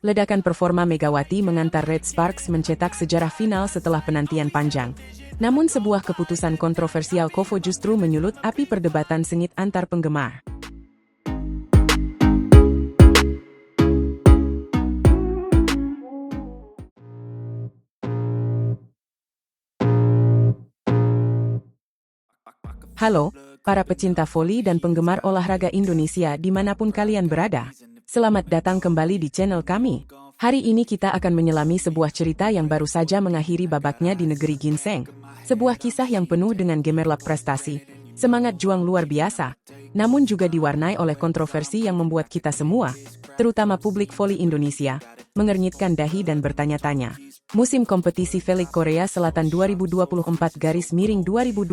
Ledakan performa Megawati mengantar Red Sparks mencetak sejarah final setelah penantian panjang. Namun sebuah keputusan kontroversial Kofo justru menyulut api perdebatan sengit antar penggemar. Halo, para pecinta voli dan penggemar olahraga Indonesia dimanapun kalian berada. Selamat datang kembali di channel kami. Hari ini kita akan menyelami sebuah cerita yang baru saja mengakhiri babaknya di negeri ginseng. Sebuah kisah yang penuh dengan gemerlap prestasi, semangat juang luar biasa, namun juga diwarnai oleh kontroversi yang membuat kita semua, terutama publik voli Indonesia, mengernyitkan dahi dan bertanya-tanya. Musim kompetisi V-League Korea Selatan 2024-2025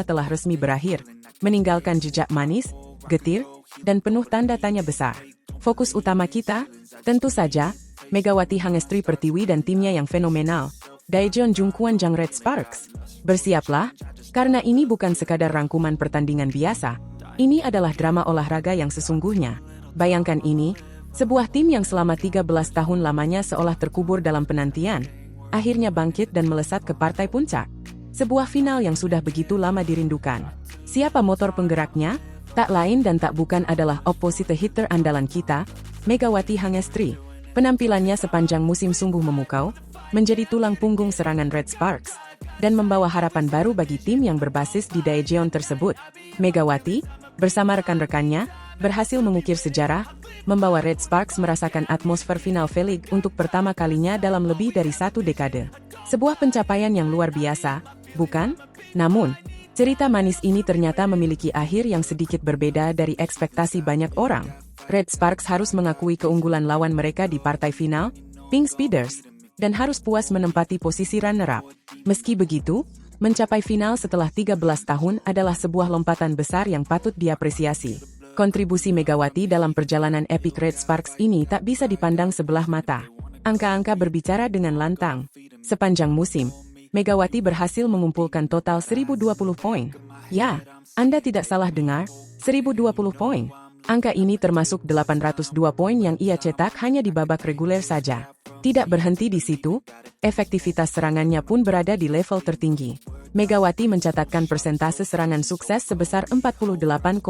telah resmi berakhir, meninggalkan jejak manis, getir, dan penuh tanda tanya besar. Fokus utama kita, tentu saja, Megawati Hangestri Pertiwi dan timnya yang fenomenal, Daejeon Jungkwon Jang Red Sparks. Bersiaplah, karena ini bukan sekadar rangkuman pertandingan biasa, ini adalah drama olahraga yang sesungguhnya. Bayangkan ini, sebuah tim yang selama 13 tahun lamanya seolah terkubur dalam penantian, akhirnya bangkit dan melesat ke partai puncak. Sebuah final yang sudah begitu lama dirindukan. Siapa motor penggeraknya? Tak lain dan tak bukan adalah opposite hitter andalan kita, Megawati Hangestri. Penampilannya sepanjang musim sungguh memukau, menjadi tulang punggung serangan Red Sparks, dan membawa harapan baru bagi tim yang berbasis di Daejeon tersebut. Megawati, bersama rekan-rekannya, berhasil mengukir sejarah, membawa Red Sparks merasakan atmosfer final V-League untuk pertama kalinya dalam lebih dari 1 dekade. Sebuah pencapaian yang luar biasa, bukan? Namun, cerita manis ini ternyata memiliki akhir yang sedikit berbeda dari ekspektasi banyak orang. Red Sparks harus mengakui keunggulan lawan mereka di partai final, Pink Speeders, dan harus puas menempati posisi runner-up. Meski begitu, mencapai final setelah 13 tahun adalah sebuah lompatan besar yang patut diapresiasi. Kontribusi Megawati dalam perjalanan epic Red Sparks ini tak bisa dipandang sebelah mata. Angka-angka berbicara dengan lantang. Sepanjang musim, Megawati berhasil mengumpulkan total 1020 poin. Ya, Anda tidak salah dengar, 1020 poin. Angka ini termasuk 802 poin yang ia cetak hanya di babak reguler saja. Tidak berhenti di situ, efektivitas serangannya pun berada di level tertinggi. Megawati mencatatkan persentase serangan sukses sebesar 48,06%.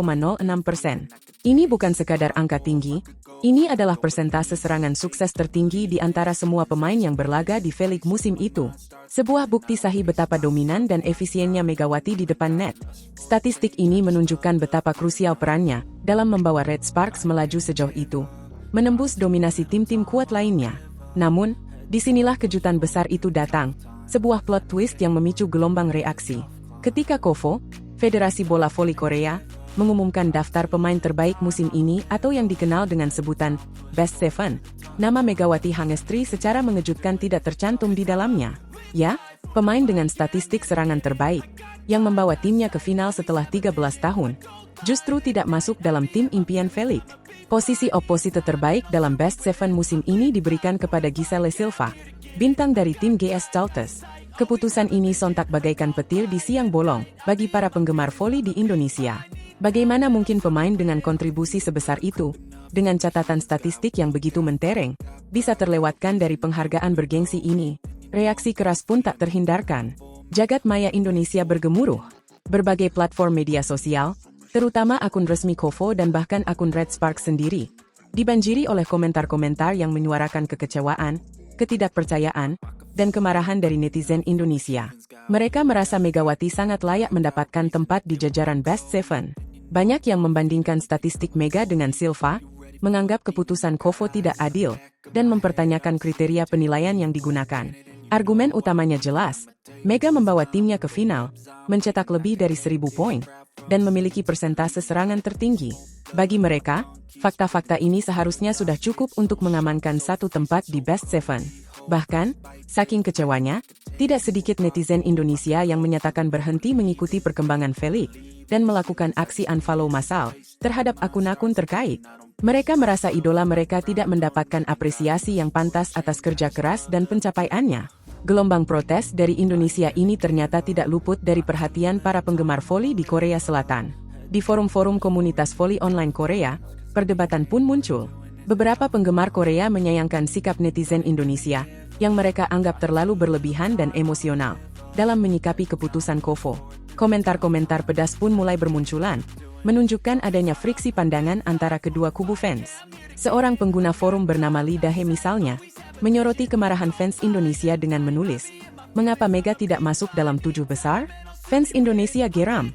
Ini bukan sekadar angka tinggi, ini adalah persentase serangan sukses tertinggi di antara semua pemain yang berlaga di V-League musim itu. Sebuah bukti sahih betapa dominan dan efisiennya Megawati di depan net. Statistik ini menunjukkan betapa krusial perannya dalam membawa Red Sparks melaju sejauh itu, menembus dominasi tim-tim kuat lainnya. Namun, disinilah kejutan besar itu datang, sebuah plot twist yang memicu gelombang reaksi. Ketika Kofo, Federasi Bola Voli Korea, mengumumkan daftar pemain terbaik musim ini atau yang dikenal dengan sebutan Best Seven, nama Megawati Hangestri secara mengejutkan tidak tercantum di dalamnya. Ya, pemain dengan statistik serangan terbaik, yang membawa timnya ke final setelah 13 tahun, justru tidak masuk dalam tim impian V-League. Posisi opposite terbaik dalam Best Seven musim ini diberikan kepada Giselle Silva, bintang dari tim GS Celtics. Keputusan ini sontak bagaikan petir di siang bolong bagi para penggemar voli di Indonesia. Bagaimana mungkin pemain dengan kontribusi sebesar itu, dengan catatan statistik yang begitu mentereng, bisa terlewatkan dari penghargaan bergengsi ini? Reaksi keras pun tak terhindarkan. Jagat maya Indonesia bergemuruh. Berbagai platform media sosial, terutama akun resmi Kofo dan bahkan akun Red Sparks sendiri, dibanjiri oleh komentar-komentar yang menyuarakan kekecewaan, ketidakpercayaan, dan kemarahan dari netizen Indonesia. Mereka merasa Megawati sangat layak mendapatkan tempat di jajaran Best Seven. Banyak yang membandingkan statistik Mega dengan Silva, menganggap keputusan Kofo tidak adil, dan mempertanyakan kriteria penilaian yang digunakan. Argumen utamanya jelas, Mega membawa timnya ke final, mencetak lebih dari 1000 poin, dan memiliki persentase serangan tertinggi. Bagi mereka, fakta-fakta ini seharusnya sudah cukup untuk mengamankan satu tempat di Best Seven. Bahkan, saking kecewanya, tidak sedikit netizen Indonesia yang menyatakan berhenti mengikuti perkembangan V-League, dan melakukan aksi unfollow massal terhadap akun-akun terkait. Mereka merasa idola mereka tidak mendapatkan apresiasi yang pantas atas kerja keras dan pencapaiannya. Gelombang protes dari Indonesia ini ternyata tidak luput dari perhatian para penggemar voli di Korea Selatan. Di forum-forum komunitas voli online Korea, perdebatan pun muncul. Beberapa penggemar Korea menyayangkan sikap netizen Indonesia yang mereka anggap terlalu berlebihan dan emosional dalam menyikapi keputusan Kovo. Komentar-komentar pedas pun mulai bermunculan, menunjukkan adanya friksi pandangan antara kedua kubu fans. Seorang pengguna forum bernama Lee Dahe misalnya, menyoroti kemarahan fans Indonesia dengan menulis, "Mengapa Mega tidak masuk dalam 7 besar? Fans Indonesia geram."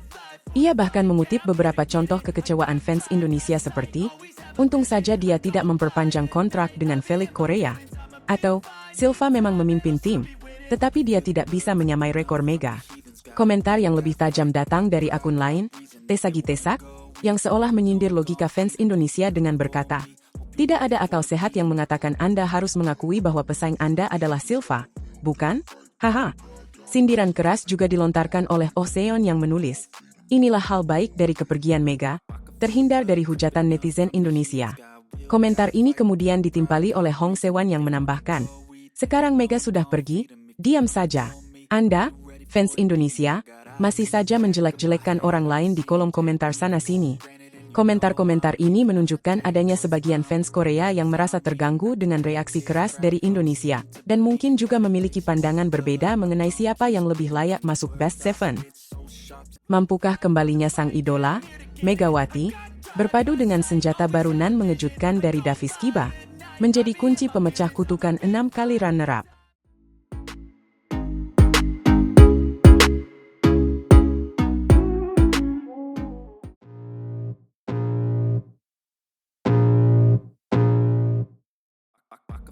Ia bahkan mengutip beberapa contoh kekecewaan fans Indonesia seperti, "Untung saja dia tidak memperpanjang kontrak dengan Felix Korea." Atau, "Silva memang memimpin tim, tetapi dia tidak bisa menyamai rekor Mega." Komentar yang lebih tajam datang dari akun lain, Tesagi Tesak, yang seolah menyindir logika fans Indonesia dengan berkata, "Tidak ada akal sehat yang mengatakan Anda harus mengakui bahwa pesaing Anda adalah Silva, bukan? Haha." Sindiran keras juga dilontarkan oleh Oh Seon yang menulis, "Inilah hal baik dari kepergian Mega, terhindar dari hujatan netizen Indonesia." Komentar ini kemudian ditimpali oleh Hong Sewan yang menambahkan, "Sekarang Mega sudah pergi, diam saja. Anda, fans Indonesia, masih saja menjelek-jelekkan orang lain di kolom komentar sana-sini." Komentar-komentar ini menunjukkan adanya sebagian fans Korea yang merasa terganggu dengan reaksi keras dari Indonesia, dan mungkin juga memiliki pandangan berbeda mengenai siapa yang lebih layak masuk Best Seven. Mampukah kembalinya sang idola, Megawati, berpadu dengan senjata baru nan mengejutkan dari Davis Kiba, menjadi kunci pemecah kutukan 6 kali runner-up?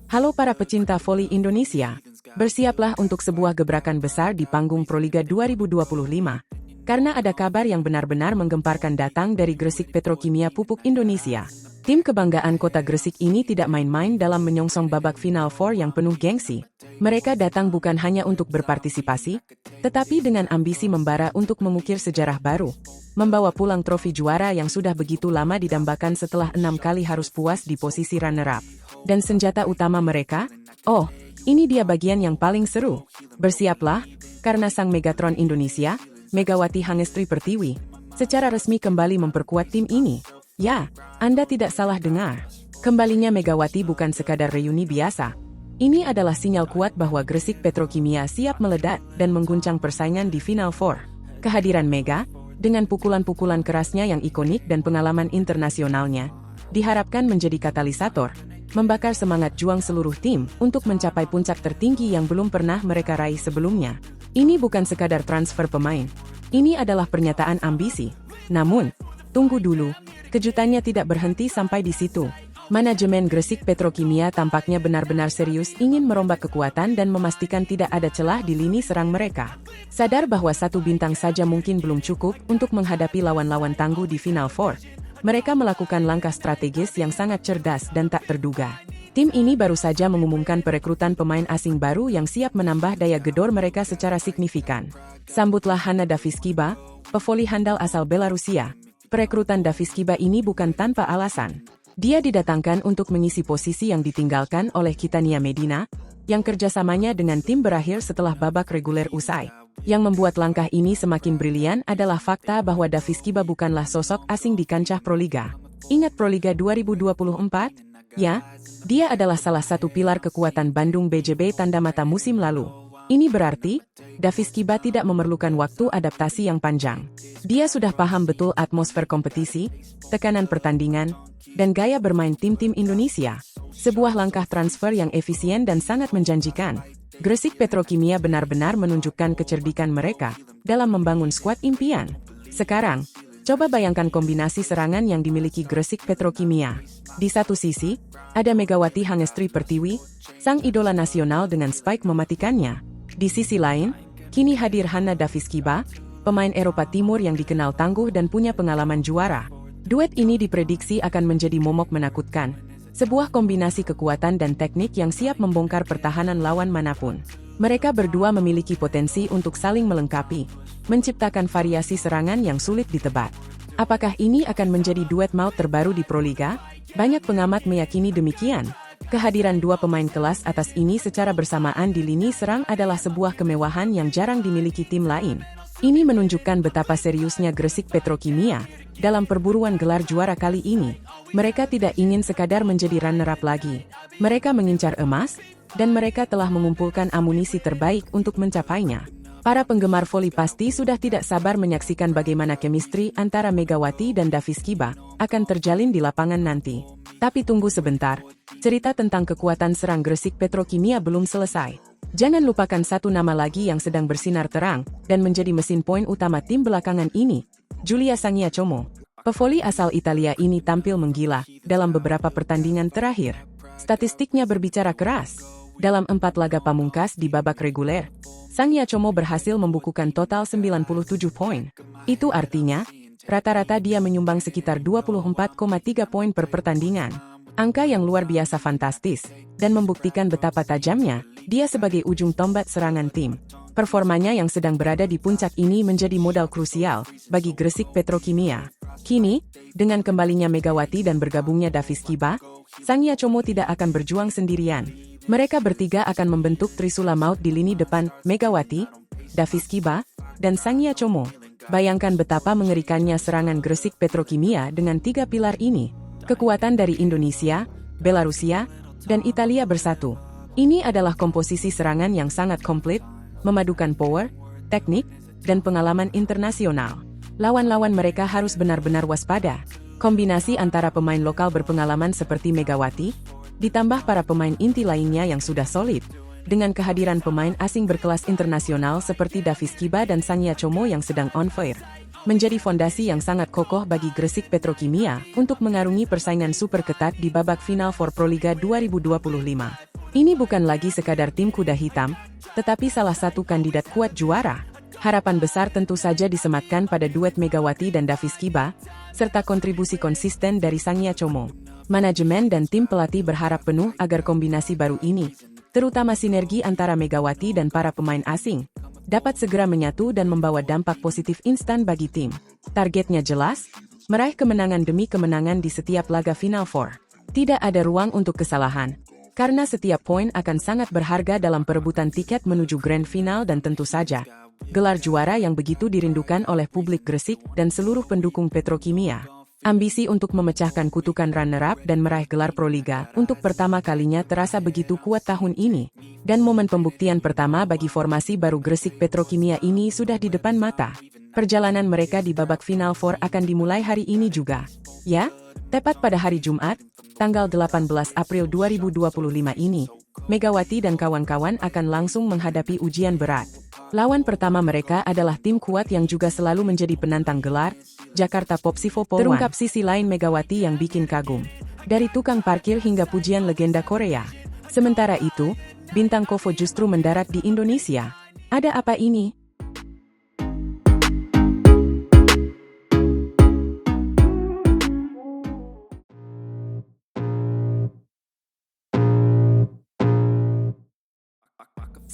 Halo para pecinta voli Indonesia, bersiaplah untuk sebuah gebrakan besar di panggung Proliga 2025. Karena ada kabar yang benar-benar menggemparkan datang dari Gresik Petrokimia Pupuk Indonesia. Tim kebanggaan kota Gresik ini tidak main-main dalam menyongsong babak Final Four yang penuh gengsi. Mereka datang bukan hanya untuk berpartisipasi, tetapi dengan ambisi membara untuk mengukir sejarah baru. Membawa pulang trofi juara yang sudah begitu lama didambakan setelah 6 kali harus puas di posisi runner-up. Dan senjata utama mereka? Oh, ini dia bagian yang paling seru. Bersiaplah, karena sang Megatron Indonesia, Megawati Hangestri Pertiwi, secara resmi kembali memperkuat tim ini. Ya, Anda tidak salah dengar. Kembalinya Megawati bukan sekadar reuni biasa. Ini adalah sinyal kuat bahwa Gresik Petrokimia siap meledak dan mengguncang persaingan di Final Four. Kehadiran Mega, dengan pukulan-pukulan kerasnya yang ikonik dan pengalaman internasionalnya, diharapkan menjadi katalisator, membakar semangat juang seluruh tim untuk mencapai puncak tertinggi yang belum pernah mereka raih sebelumnya. Ini bukan sekadar transfer pemain. Ini adalah pernyataan ambisi. Namun, tunggu dulu, kejutannya tidak berhenti sampai di situ. Manajemen Gresik Petrokimia tampaknya benar-benar serius ingin merombak kekuatan dan memastikan tidak ada celah di lini serang mereka. Sadar bahwa satu bintang saja mungkin belum cukup untuk menghadapi lawan-lawan tangguh di Final Four, mereka melakukan langkah strategis yang sangat cerdas dan tak terduga. Tim ini baru saja mengumumkan perekrutan pemain asing baru yang siap menambah daya gedor mereka secara signifikan. Sambutlah Hanna Daviskiba, pevoli handal asal Belarusia. Perekrutan Daviskiba ini bukan tanpa alasan. Dia didatangkan untuk mengisi posisi yang ditinggalkan oleh Kitania Medina, yang kerjasamanya dengan tim berakhir setelah babak reguler usai. Yang membuat langkah ini semakin brilian adalah fakta bahwa Daviskiba bukanlah sosok asing di kancah Proliga. Ingat Proliga 2024? Ya, dia adalah salah satu pilar kekuatan Bandung BJB tanda mata musim lalu. Ini berarti, Daviskiba tidak memerlukan waktu adaptasi yang panjang. Dia sudah paham betul atmosfer kompetisi, tekanan pertandingan, dan gaya bermain tim-tim Indonesia. Sebuah langkah transfer yang efisien dan sangat menjanjikan. Gresik Petrokimia benar-benar menunjukkan kecerdikan mereka dalam membangun skuad impian. Sekarang, coba bayangkan kombinasi serangan yang dimiliki Gresik Petrokimia. Di satu sisi, ada Megawati Hangestri Pertiwi, sang idola nasional dengan spike mematikannya. Di sisi lain, kini hadir Hanna Daviskiba, pemain Eropa Timur yang dikenal tangguh dan punya pengalaman juara. Duet ini diprediksi akan menjadi momok menakutkan. Sebuah kombinasi kekuatan dan teknik yang siap membongkar pertahanan lawan manapun. Mereka berdua memiliki potensi untuk saling melengkapi, menciptakan variasi serangan yang sulit ditebak. Apakah ini akan menjadi duet maut terbaru di Proliga? Banyak pengamat meyakini demikian. Kehadiran dua pemain kelas atas ini secara bersamaan di lini serang adalah sebuah kemewahan yang jarang dimiliki tim lain. Ini menunjukkan betapa seriusnya Gresik Petrokimia dalam perburuan gelar juara kali ini. Mereka tidak ingin sekadar menjadi runner-up lagi. Mereka mengincar emas, dan mereka telah mengumpulkan amunisi terbaik untuk mencapainya. Para penggemar voli pasti sudah tidak sabar menyaksikan bagaimana chemistry antara Megawati dan Davis Kiba akan terjalin di lapangan nanti. Tapi tunggu sebentar, cerita tentang kekuatan serang Gresik Petrokimia belum selesai. Jangan lupakan satu nama lagi yang sedang bersinar terang dan menjadi mesin poin utama tim belakangan ini, Giulia Sanghiacomo. Pevoli asal Italia ini tampil menggila dalam beberapa pertandingan terakhir. Statistiknya berbicara keras. Dalam 4 laga pamungkas di babak reguler, Sanghiacomo berhasil membukukan total 97 poin. Itu artinya, rata-rata dia menyumbang sekitar 24,3 poin per pertandingan. Angka yang luar biasa fantastis, dan membuktikan betapa tajamnya dia sebagai ujung tombak serangan tim. Performanya yang sedang berada di puncak ini menjadi modal krusial bagi Gresik Petrokimia. Kini, dengan kembalinya Megawati dan bergabungnya Davis Kiba, Sanghiacomo tidak akan berjuang sendirian. Mereka bertiga akan membentuk trisula maut di lini depan Megawati, Davis Kiba, dan Sanghiacomo. Bayangkan betapa mengerikannya serangan Gresik Petrokimia dengan 3 pilar ini. Kekuatan dari Indonesia, Belarusia, dan Italia bersatu. Ini adalah komposisi serangan yang sangat komplit, memadukan power, teknik, dan pengalaman internasional. Lawan-lawan mereka harus benar-benar waspada. Kombinasi antara pemain lokal berpengalaman seperti Megawati, ditambah para pemain inti lainnya yang sudah solid, dengan kehadiran pemain asing berkelas internasional seperti Davis Kiba dan Sanghiacomo yang sedang on fire, menjadi fondasi yang sangat kokoh bagi Gresik Petrokimia untuk mengarungi persaingan super ketat di babak final for Proliga 2025. Ini bukan lagi sekadar tim kuda hitam, tetapi salah satu kandidat kuat juara. Harapan besar tentu saja disematkan pada duet Megawati dan Davis Kiba, serta kontribusi konsisten dari Sanghiacomo. Manajemen dan tim pelatih berharap penuh agar kombinasi baru ini, terutama sinergi antara Megawati dan para pemain asing, dapat segera menyatu dan membawa dampak positif instan bagi tim. Targetnya jelas, meraih kemenangan demi kemenangan di setiap laga Final Four. Tidak ada ruang untuk kesalahan, karena setiap poin akan sangat berharga dalam perebutan tiket menuju Grand Final dan tentu saja, gelar juara yang begitu dirindukan oleh publik Gresik dan seluruh pendukung Petrokimia. Ambisi untuk memecahkan kutukan runner-up dan meraih gelar Proliga untuk pertama kalinya terasa begitu kuat tahun ini. Dan momen pembuktian pertama bagi formasi baru Gresik Petrokimia ini sudah di depan mata. Perjalanan mereka di babak Final Four akan dimulai hari ini juga. Ya, tepat pada hari Jumat, tanggal 18 April 2025 ini, Megawati dan kawan-kawan akan langsung menghadapi ujian berat. Lawan pertama mereka adalah tim kuat yang juga selalu menjadi penantang gelar, Jakarta Popsivo Poluan. Terungkap sisi lain Megawati yang bikin kagum. Dari tukang parkir hingga pujian legenda Korea. Sementara itu, bintang Kovo justru mendarat di Indonesia. Ada apa ini?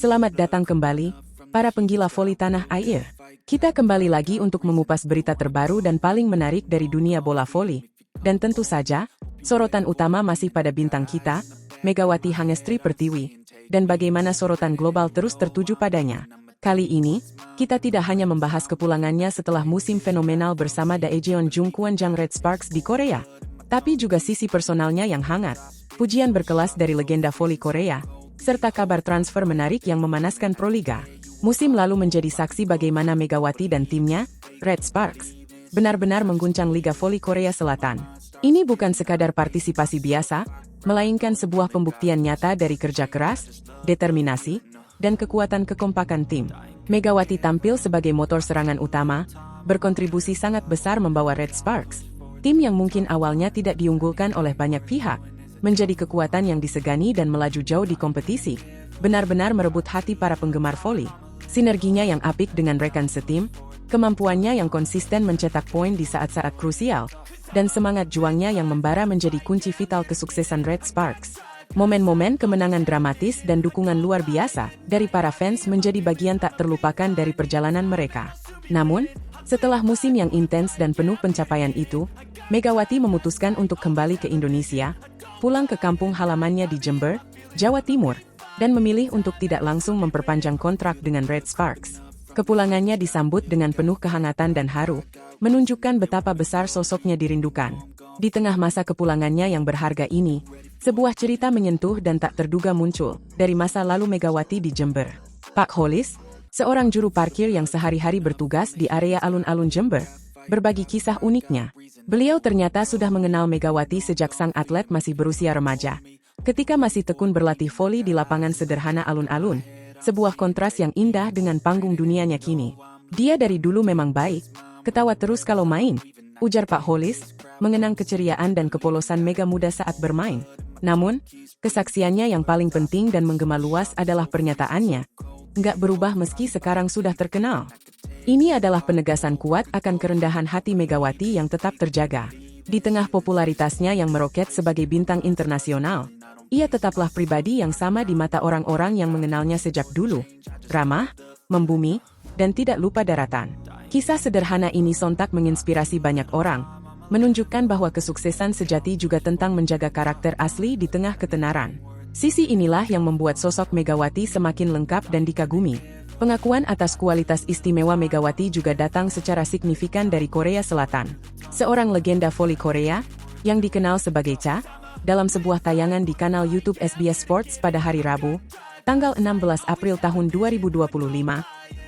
Selamat datang kembali, para penggila voli tanah air. Kita kembali lagi untuk mengupas berita terbaru dan paling menarik dari dunia bola voli. Dan tentu saja, sorotan utama masih pada bintang kita, Megawati Hangestri Pertiwi, dan bagaimana sorotan global terus tertuju padanya. Kali ini, kita tidak hanya membahas kepulangannya setelah musim fenomenal bersama Daejeon Jungkwon-jang Red Sparks di Korea, tapi juga sisi personalnya yang hangat, pujian berkelas dari legenda voli Korea, serta kabar transfer menarik yang memanaskan Proliga. Musim lalu menjadi saksi bagaimana Megawati dan timnya, Red Sparks, benar-benar mengguncang Liga Voli Korea Selatan. Ini bukan sekadar partisipasi biasa, melainkan sebuah pembuktian nyata dari kerja keras, determinasi, dan kekuatan kekompakan tim. Megawati tampil sebagai motor serangan utama, berkontribusi sangat besar membawa Red Sparks, tim yang mungkin awalnya tidak diunggulkan oleh banyak pihak, menjadi kekuatan yang disegani dan melaju jauh di kompetisi, benar-benar merebut hati para penggemar voli. Sinerginya yang apik dengan rekan setim, kemampuannya yang konsisten mencetak poin di saat-saat krusial, dan semangat juangnya yang membara menjadi kunci vital kesuksesan Red Sparks. Momen-momen kemenangan dramatis dan dukungan luar biasa dari para fans menjadi bagian tak terlupakan dari perjalanan mereka. Namun, setelah musim yang intens dan penuh pencapaian itu, Megawati memutuskan untuk kembali ke Indonesia, pulang ke kampung halamannya di Jember, Jawa Timur, dan memilih untuk tidak langsung memperpanjang kontrak dengan Red Sparks. Kepulangannya disambut dengan penuh kehangatan dan haru, menunjukkan betapa besar sosoknya dirindukan. Di tengah masa kepulangannya yang berharga ini, sebuah cerita menyentuh dan tak terduga muncul dari masa lalu Megawati di Jember. Pak Holis, seorang juru parkir yang sehari-hari bertugas di area alun-alun Jember, berbagi kisah uniknya. Beliau ternyata sudah mengenal Megawati sejak sang atlet masih berusia remaja. Ketika masih tekun berlatih voli di lapangan sederhana alun-alun, sebuah kontras yang indah dengan panggung dunianya kini. Dia dari dulu memang baik, ketawa terus kalau main, ujar Pak Holis, mengenang keceriaan dan kepolosan Mega muda saat bermain. Namun, kesaksiannya yang paling penting dan menggema luas adalah pernyataannya. Nggak berubah meski sekarang sudah terkenal. Ini adalah penegasan kuat akan kerendahan hati Megawati yang tetap terjaga. Di tengah popularitasnya yang meroket sebagai bintang internasional, ia tetaplah pribadi yang sama di mata orang-orang yang mengenalnya sejak dulu. Ramah, membumi, dan tidak lupa daratan. Kisah sederhana ini sontak menginspirasi banyak orang, menunjukkan bahwa kesuksesan sejati juga tentang menjaga karakter asli di tengah ketenaran. Sisi inilah yang membuat sosok Megawati semakin lengkap dan dikagumi. Pengakuan atas kualitas istimewa Megawati juga datang secara signifikan dari Korea Selatan. Seorang legenda voli Korea, yang dikenal sebagai Cha, dalam sebuah tayangan di kanal YouTube SBS Sports pada hari Rabu, tanggal 16 April tahun 2025,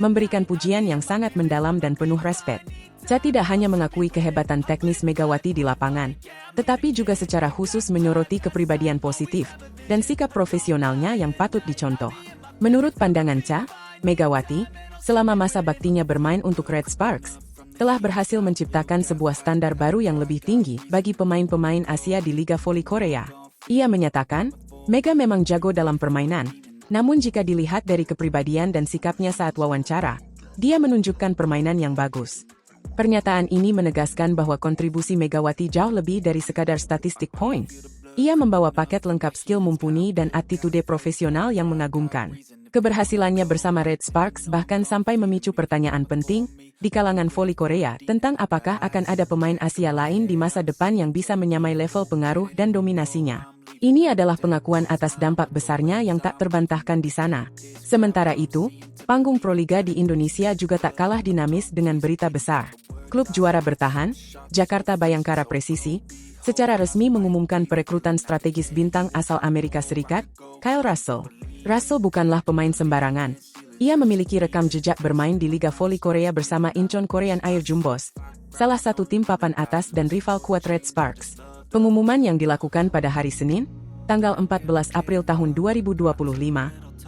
memberikan pujian yang sangat mendalam dan penuh respek. Cha tidak hanya mengakui kehebatan teknis Megawati di lapangan, tetapi juga secara khusus menyoroti kepribadian positif dan sikap profesionalnya yang patut dicontoh. Menurut pandangan Cha, Megawati, selama masa baktinya bermain untuk Red Sparks, telah berhasil menciptakan sebuah standar baru yang lebih tinggi bagi pemain-pemain Asia di Liga Voli Korea. Ia menyatakan, Mega memang jago dalam permainan, namun jika dilihat dari kepribadian dan sikapnya saat wawancara, dia menunjukkan permainan yang bagus. Pernyataan ini menegaskan bahwa kontribusi Megawati jauh lebih dari sekadar statistik poin. Ia membawa paket lengkap skill mumpuni dan attitude profesional yang mengagumkan. Keberhasilannya bersama Red Sparks bahkan sampai memicu pertanyaan penting di kalangan voli Korea tentang apakah akan ada pemain Asia lain di masa depan yang bisa menyamai level pengaruh dan dominasinya. Ini adalah pengakuan atas dampak besarnya yang tak terbantahkan di sana. Sementara itu, panggung Proliga di Indonesia juga tak kalah dinamis dengan berita besar. Klub juara bertahan, Jakarta Bayangkara Presisi, secara resmi mengumumkan perekrutan strategis bintang asal Amerika Serikat, Kyle Russell. Russell bukanlah pemain sembarangan. Ia memiliki rekam jejak bermain di Liga Voli Korea bersama Incheon Korean Air Jumbos, salah satu tim papan atas dan rival kuat Red Sparks. Pengumuman yang dilakukan pada hari Senin, tanggal 14 April tahun 2025,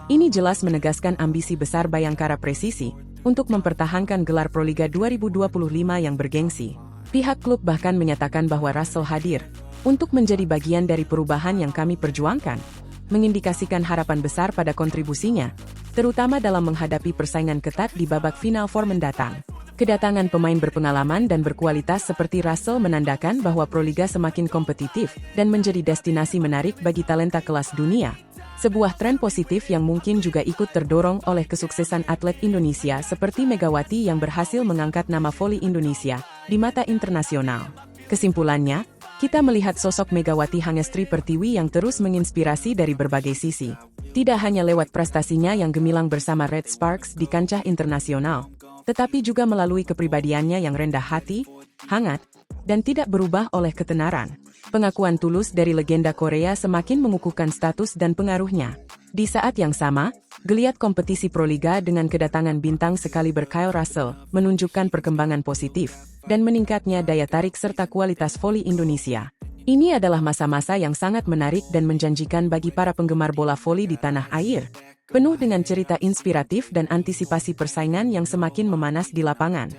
ini jelas menegaskan ambisi besar Bayangkara Presisi untuk mempertahankan gelar Proliga 2025 yang bergengsi. Pihak klub bahkan menyatakan bahwa Russell hadir untuk menjadi bagian dari perubahan yang kami perjuangkan, mengindikasikan harapan besar pada kontribusinya, terutama dalam menghadapi persaingan ketat di babak final 4 mendatang. Kedatangan pemain berpengalaman dan berkualitas seperti Russell menandakan bahwa Proliga semakin kompetitif dan menjadi destinasi menarik bagi talenta kelas dunia. Sebuah tren positif yang mungkin juga ikut terdorong oleh kesuksesan atlet Indonesia seperti Megawati yang berhasil mengangkat nama voli Indonesia di mata internasional. Kesimpulannya, kita melihat sosok Megawati Hangestri Pertiwi yang terus menginspirasi dari berbagai sisi. Tidak hanya lewat prestasinya yang gemilang bersama Red Sparks di kancah internasional, tetapi juga melalui kepribadiannya yang rendah hati, hangat, dan tidak berubah oleh ketenaran. Pengakuan tulus dari legenda Korea semakin mengukuhkan status dan pengaruhnya. Di saat yang sama, geliat kompetisi Proliga dengan kedatangan bintang sekaliber Kyle Russell menunjukkan perkembangan positif dan meningkatnya daya tarik serta kualitas voli Indonesia. Ini adalah masa-masa yang sangat menarik dan menjanjikan bagi para penggemar bola voli di tanah air, penuh dengan cerita inspiratif dan antisipasi persaingan yang semakin memanas di lapangan.